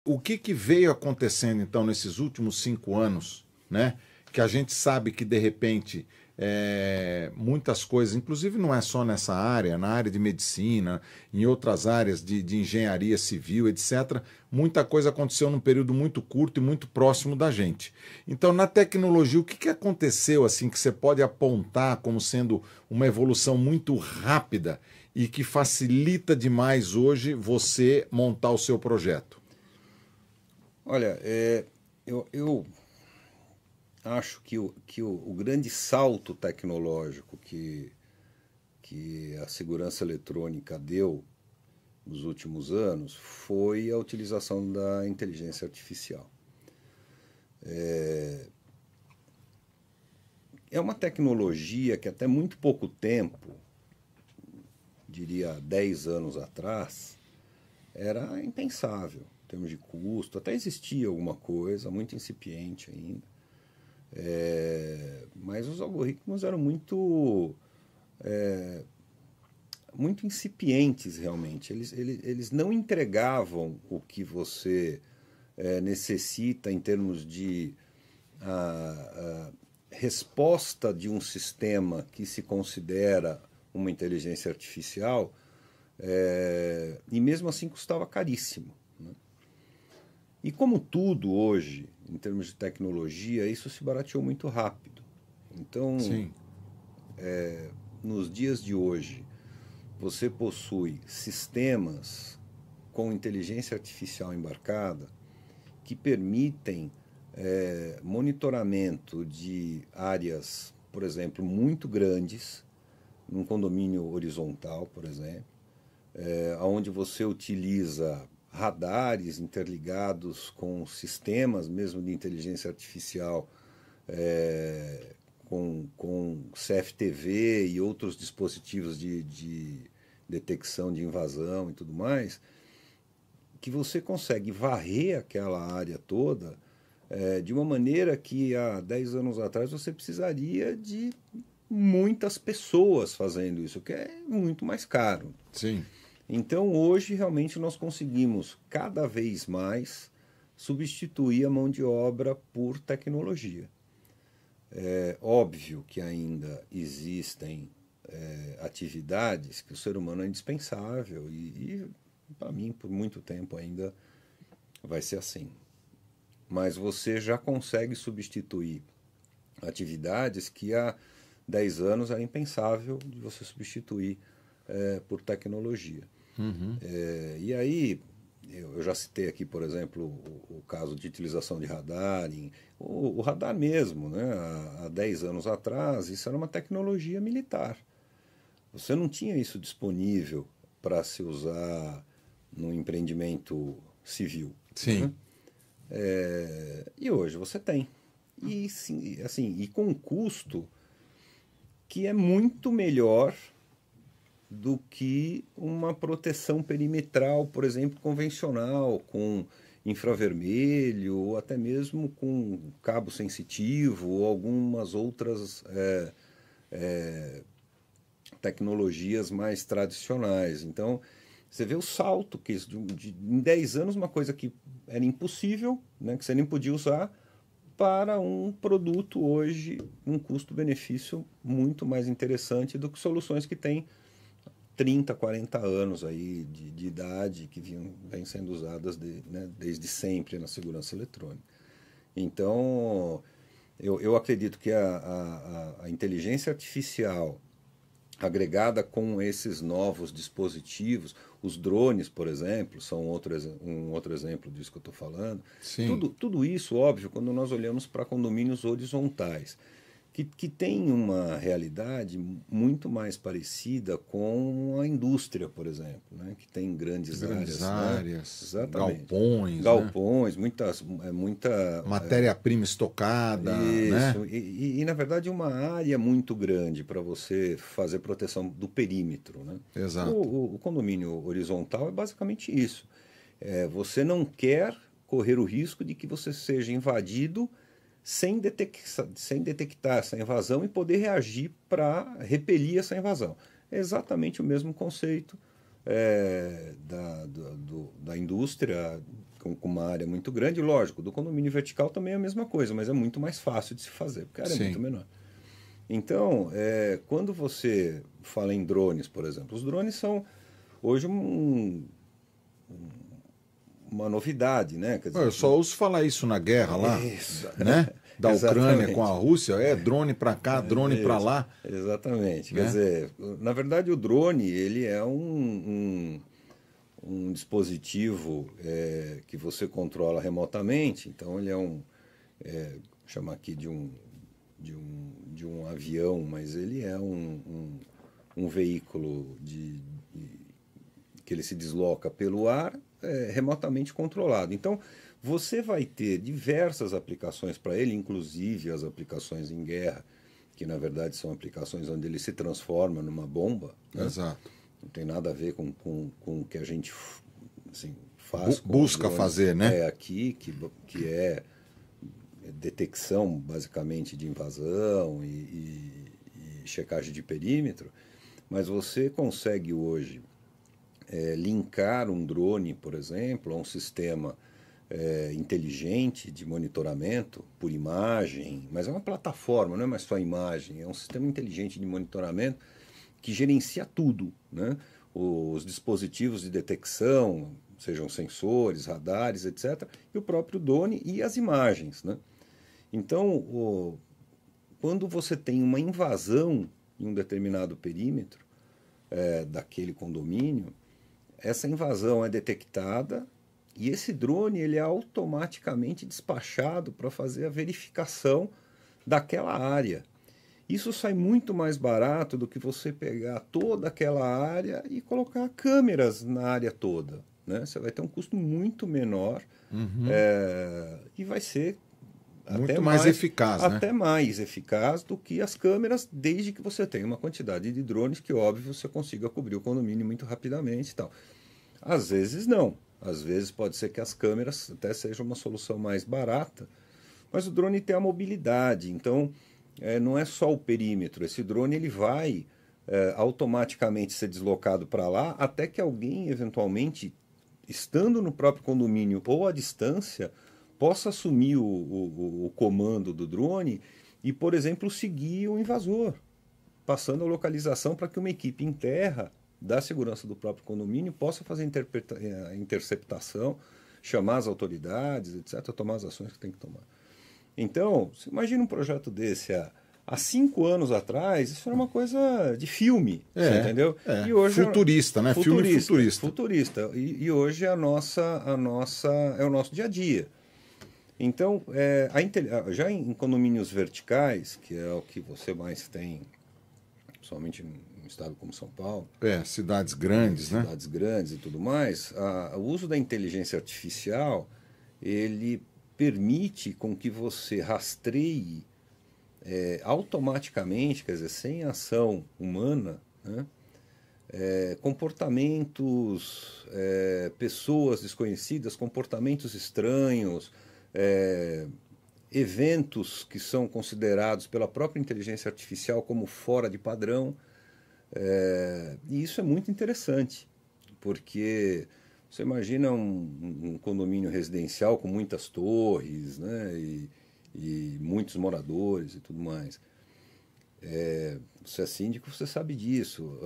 O que que veio acontecendo, então, nesses últimos 5 anos, né? Que a gente sabe que, de repente, muitas coisas, inclusive não é só nessa área, na área de medicina, em outras áreas de engenharia civil, etc., muita coisa aconteceu num período muito curto e muito próximo da gente. Então, na tecnologia, o que que aconteceu, assim, que você pode apontar como sendo uma evolução muito rápida e que facilita demais hoje você montar o seu projeto? Olha, eu acho que o grande salto tecnológico que a segurança eletrônica deu nos últimos anos foi a utilização da inteligência artificial. É uma tecnologia que até muito pouco tempo, diria 10 anos atrás, era impensável em termos de custo. Até existia alguma coisa, muito incipiente ainda. Mas os algoritmos eram muito incipientes realmente. Eles não entregavam o que você necessita em termos de resposta de um sistema que se considera uma inteligência artificial, e mesmo assim custava caríssimo, né? E como tudo hoje, em termos de tecnologia, isso se barateou muito rápido. Então, Sim. nos dias de hoje, você possui sistemas com inteligência artificial embarcada que permitem monitoramento de áreas, por exemplo, muito grandes, num condomínio horizontal, por exemplo, onde você utiliza radares interligados com sistemas mesmo de inteligência artificial, com CFTV e outros dispositivos de detecção de invasão e tudo mais, que você consegue varrer aquela área toda de uma maneira que há 10 anos atrás você precisaria de muitas pessoas fazendo isso, que é muito mais caro. Sim. Então, hoje, realmente, nós conseguimos cada vez mais substituir a mão de obra por tecnologia. É óbvio que ainda existem atividades que o ser humano é indispensável e para mim, por muito tempo ainda vai ser assim. Mas você já consegue substituir atividades que há 10 anos era impensável de você substituir por tecnologia. E aí, eu já citei aqui, por exemplo, o caso de utilização de radar, o radar mesmo, né? Há 10 anos atrás, isso era uma tecnologia militar. Você não tinha isso disponível para se usar no empreendimento civil, Sim. né? E hoje você tem. E, sim, assim, e com um custo que é muito melhor do que uma proteção perimetral, por exemplo, convencional, com infravermelho, ou até mesmo com cabo sensitivo, ou algumas outras tecnologias mais tradicionais. Então, você vê o salto que isso, em 10 anos, uma coisa que era impossível, né, que você nem podia usar, para um produto hoje, um custo-benefício muito mais interessante do que soluções que têm 30, 40 anos aí de idade, que vêm sendo usadas desde sempre na segurança eletrônica. Então, eu acredito que a inteligência artificial agregada com esses novos dispositivos, os drones, por exemplo, são um outro exemplo disso que eu estou falando. Sim. Tudo isso, óbvio, quando nós olhamos para condomínios horizontais, que tem uma realidade muito mais parecida com a indústria, por exemplo, né? Que tem grandes Grandes áreas, né? áreas, Exatamente. galpões, né? Galpões, muita Matéria-prima estocada, né? isso, na verdade uma área muito grande para você fazer proteção do perímetro, né? Exato. O condomínio horizontal é basicamente isso. Você não quer correr o risco de que você seja invadido sem detectar essa invasão e poder reagir para repelir essa invasão. É exatamente o mesmo conceito da indústria, com uma área muito grande, lógico, do condomínio vertical também é a mesma coisa, mas é muito mais fácil de se fazer, porque a área é muito menor. Então, quando você fala em drones, por exemplo, os drones são hoje uma novidade, né? Quer dizer, Eu só ouço falar isso na guerra lá, isso. né? Da Ucrânia Exatamente. com a Rússia, drone para cá, drone para lá. Exatamente. Né? Quer dizer, na verdade o drone ele é um dispositivo que você controla remotamente. Então ele chamar aqui de um avião, mas ele é um veículo que ele se desloca pelo ar, remotamente controlado. Então você vai ter diversas aplicações para ele, inclusive as aplicações em guerra, que na verdade são aplicações onde ele se transforma numa bomba. Né? Exato. Não tem nada a ver com o que a gente assim, faz. Busca fazer, né? Aqui, que é detecção, basicamente, de invasão e checagem de perímetro. Mas você consegue hoje linkar um drone, por exemplo, a um sistema inteligente de monitoramento por imagem, mas é uma plataforma, não é mais só imagem, é um sistema inteligente de monitoramento que gerencia tudo, né? Os dispositivos de detecção, sejam sensores, radares, etc., e o próprio drone e as imagens, né? Então, quando você tem uma invasão em um determinado perímetro daquele condomínio, essa invasão é detectada e esse drone ele é automaticamente despachado para fazer a verificação daquela área. Isso sai muito mais barato do que você pegar toda aquela área e colocar câmeras na área toda. Né? Você vai ter um custo muito menor e vai ser muito mais eficaz, né? Até mais eficaz do que as câmeras, desde que você tenha uma quantidade de drones que, óbvio, você consiga cobrir o condomínio muito rapidamente e tal. Às vezes não. Às vezes pode ser que as câmeras até sejam uma solução mais barata, mas o drone tem a mobilidade, então não é só o perímetro. Esse drone ele vai automaticamente ser deslocado para lá até que alguém, eventualmente, estando no próprio condomínio ou à distância, possa assumir o comando do drone e, por exemplo, seguir o invasor, passando a localização para que uma equipe em terra da segurança do próprio condomínio possa fazer a interceptação, chamar as autoridades, etc., tomar as ações que tem que tomar. Então, você imagina um projeto desse há 5 anos atrás, isso era uma coisa de filme, você entendeu? E hoje futurista, né? Filme futurista. Futurista. E hoje é o nosso dia a dia. Então, já em condomínios verticais, que é o que você mais tem, principalmente num estado como São Paulo. Cidades grandes, né? Cidades grandes e tudo mais. O uso da inteligência artificial, ele permite com que você rastreie automaticamente, quer dizer, sem ação humana, né? Comportamentos, pessoas desconhecidas, comportamentos estranhos, eventos que são considerados pela própria inteligência artificial como fora de padrão. E isso é muito interessante, porque você imagina um condomínio residencial com muitas torres, né, e muitos moradores e tudo mais. Você é síndico, você sabe disso.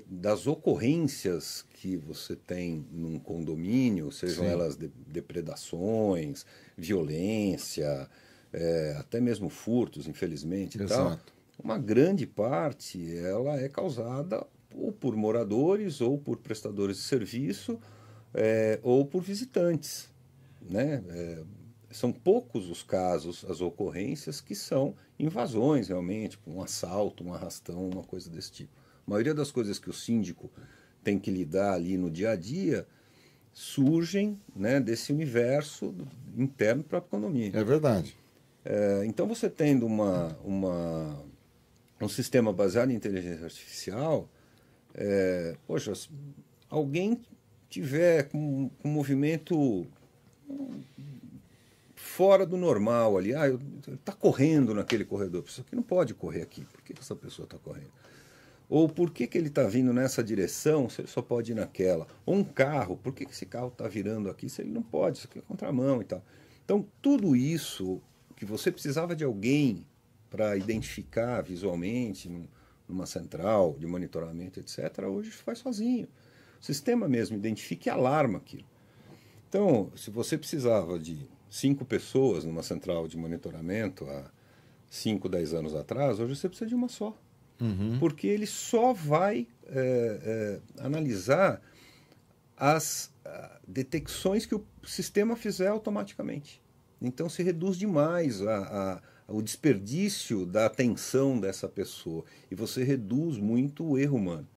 Das ocorrências que você tem num condomínio, sejam elas depredações, violência, até mesmo furtos, infelizmente, e tal, uma grande parte ela é causada ou por moradores, ou por prestadores de serviço, ou por visitantes. Né? São poucos os casos, as ocorrências, que são invasões realmente, um assalto, um arrastão, uma coisa desse tipo. A maioria das coisas que o síndico tem que lidar ali no dia a dia surgem, né, desse universo interno do próprio condomínio. É verdade. Então, você tendo um sistema baseado em inteligência artificial, poxa, alguém tiver com um movimento fora do normal ali, ele está correndo naquele corredor, isso aqui não pode correr aqui, por que essa pessoa está correndo? Ou por que ele está vindo nessa direção se ele só pode ir naquela? Ou um carro, por que esse carro está virando aqui se ele não pode? Isso aqui é contramão e tal. Então, tudo isso que você precisava de alguém para identificar visualmente numa central de monitoramento, etc., hoje faz sozinho. O sistema mesmo identifica e alarma aquilo. Então, se você precisava de 5 pessoas numa central de monitoramento há 5, 10 anos atrás, hoje você precisa de uma só. Porque ele só vai analisar as detecções que o sistema fizer automaticamente. Então se reduz demais o desperdício da atenção dessa pessoa e você reduz muito o erro humano.